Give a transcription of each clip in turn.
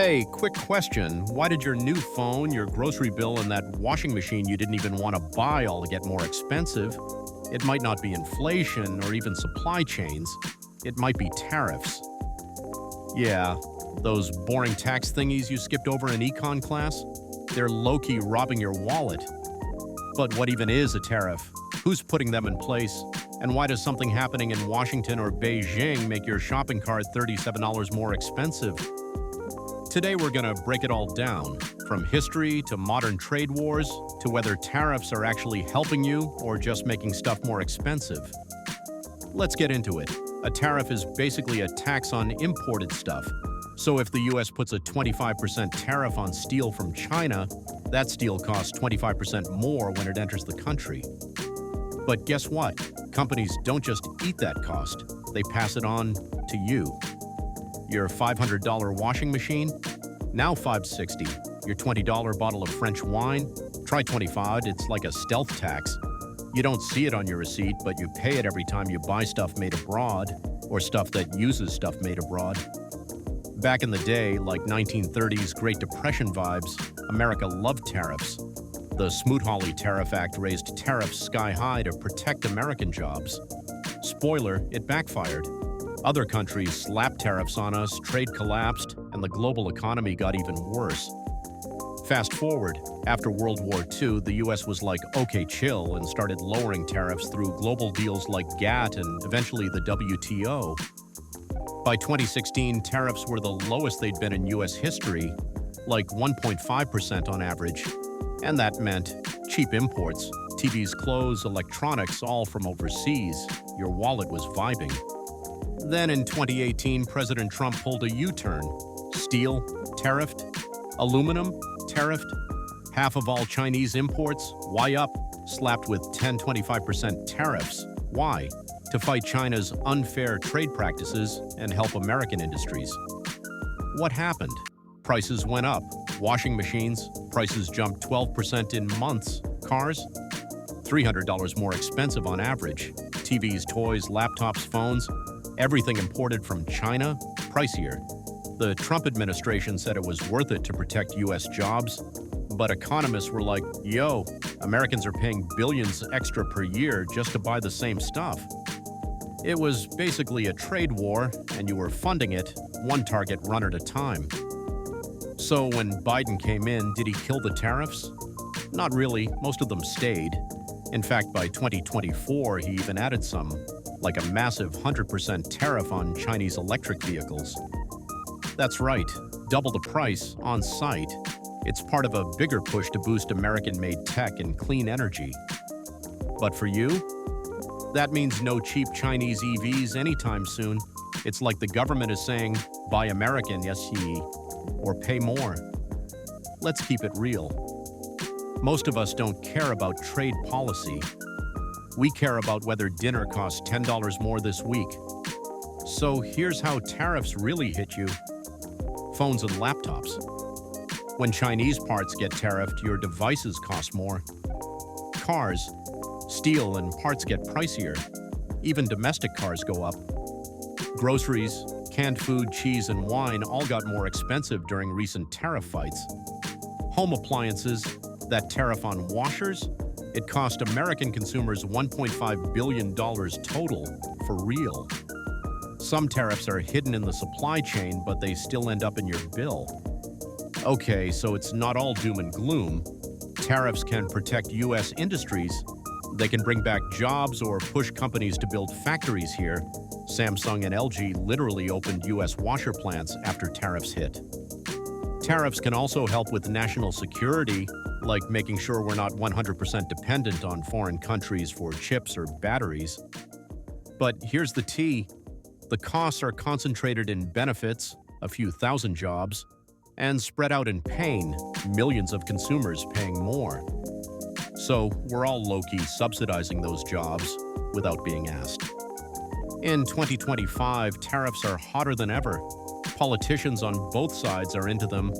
Hey, quick question. Why did your new phone, your grocery bill, and that washing machine you didn't even want to buy all get more expensive? It might not be inflation or even supply chains. It might be tariffs. Yeah, those boring tax thingies you skipped over in econ class? They're low-key robbing your wallet. But what even is a tariff? Who's putting them in place? And why does something happening in Washington or Beijing make your shopping cart $37 more expensive? Today we're going to break it all down, from history to modern trade wars to whether tariffs are actually helping you or just making stuff more expensive. Let's get into it. A tariff is basically a tax on imported stuff. So if the US puts a 25% tariff on steel from China, that steel costs 25% more when it enters the country. But guess what? Companies don't just eat that cost, they pass it on to you. Your $500 washing machine? Now $560. Your $20 bottle of French wine? Try $25, it's like a stealth tax. You don't see it on your receipt, but you pay it every time you buy stuff made abroad, or stuff that uses stuff made abroad. Back in the day, like 1930s Great Depression vibes, America loved tariffs. The Smoot-Hawley Tariff Act raised tariffs sky high to protect American jobs. Spoiler, it backfired. Other countries slapped tariffs on us, trade collapsed, and the global economy got even worse. Fast forward, after World War II, the US was like, okay, chill, and started lowering tariffs through global deals like GATT and eventually the WTO. By 2016, tariffs were the lowest they'd been in US history, like 1.5% on average. And that meant cheap imports, TVs, clothes, electronics, all from overseas. Your wallet was vibing. Then in 2018, President Trump pulled a U-turn. Steel, tariffed. Aluminum, tariffed. Half of all Chinese imports, why up? Slapped with 10-25% tariffs. Why? To fight China's unfair trade practices and help American industries. What happened? Prices went up. Washing machines, prices jumped 12% in months. Cars, $300 more expensive on average. TVs, toys, laptops, phones, everything imported from China, pricier. The Trump administration said it was worth it to protect US jobs, but economists were like, yo, Americans are paying billions extra per year just to buy the same stuff. It was basically a trade war, and you were funding it, one target runner at a time. So when Biden came in, did he kill the tariffs? Not really, most of them stayed. In fact, by 2024, he even added some, like a massive 100% tariff on Chinese electric vehicles. That's right, double the price, on site. It's part of a bigger push to boost American-made tech and clean energy. But for you? That means no cheap Chinese EVs anytime soon. It's like the government is saying, buy American, yes ye, or pay more. Let's keep it real. Most of us don't care about trade policy. We care about whether dinner costs $10 more this week. So here's how tariffs really hit you. Phones and laptops. When Chinese parts get tariffed, your devices cost more. Cars. Steel and parts get pricier. Even domestic cars go up. Groceries, canned food, cheese, and wine all got more expensive during recent tariff fights. Home appliances, that tariff on washers, it cost American consumers $1.5 billion total, for real. Some tariffs are hidden in the supply chain, but they still end up in your bill. Okay, so it's not all doom and gloom. Tariffs can protect US industries. They can bring back jobs or push companies to build factories here. Samsung and LG literally opened US washer plants after tariffs hit. Tariffs can also help with national security, like making sure we're not 100% dependent on foreign countries for chips or batteries. But here's the tea. The costs are concentrated in benefits, a few thousand jobs, and spread out in pain, millions of consumers paying more. So we're all low-key subsidizing those jobs without being asked. In 2025, tariffs are hotter than ever. Politicians on both sides are into them,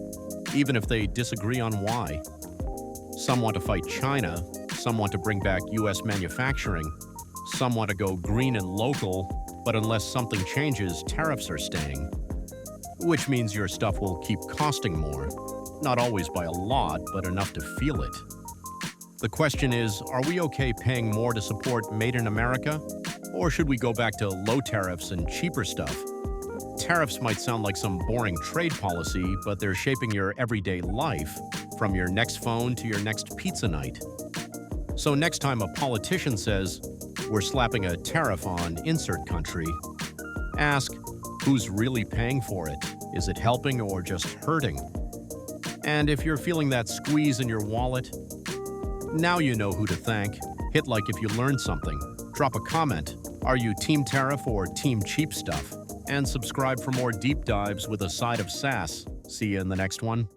even if they disagree on why. Some want to fight China, some want to bring back US manufacturing, some want to go green and local, but unless something changes, tariffs are staying. which means your stuff will keep costing more. Not always by a lot, but enough to feel it. The question is, are we okay paying more to support Made in America? Or should we go back to low tariffs and cheaper stuff? Tariffs might sound like some boring trade policy, but they're shaping your everyday life, from your next phone to your next pizza night. So next time a politician says, we're slapping a tariff on insert country, ask, who's really paying for it? Is it helping or just hurting? And if you're feeling that squeeze in your wallet, now you know who to thank. Hit like if you learned something. Drop a comment. Are you team tariff or team cheap stuff? And subscribe for more deep dives with a side of sass. See you in the next one.